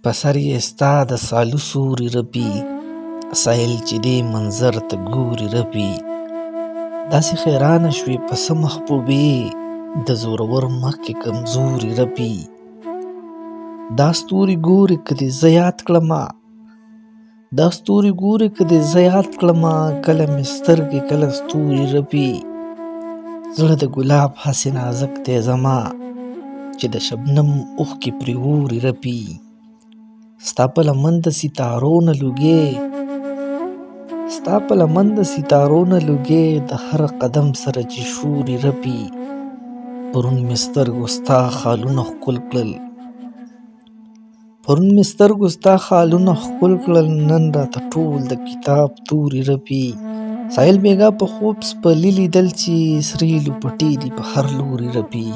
په سر یې ستا د سالو سوري رپي، سایل چې دې منظر ته ګوري رپي. داسې حیرانه شوې په څه محبوبې، د زورور مخ کې کمزوري رپي. دا ستوري ګوري که دې زه یاد کړمه، دا ستوري ګوري که دې زه یاد کړمه، کله مې سترګې کله ستوري رپي. زړه د ګلاب هسې نازک دی زما، چې د شبنم اوښکې پرې اوري رپي. ستا په لمن د ستارو نه لوګې، ستا په لمن د ستارو نه لوګې، د هر قدم سره چې شوري رپي. پرون مې سترګو ستا خالونه ښکل کړل، پرون مې سترګو ستا خالونه ښکل کړل، نن راته ټول د کتاب توري رپي. سایل بیګا په خوب سپرلي لیدل چې سرې لوپټې دي په هر لوري رپي.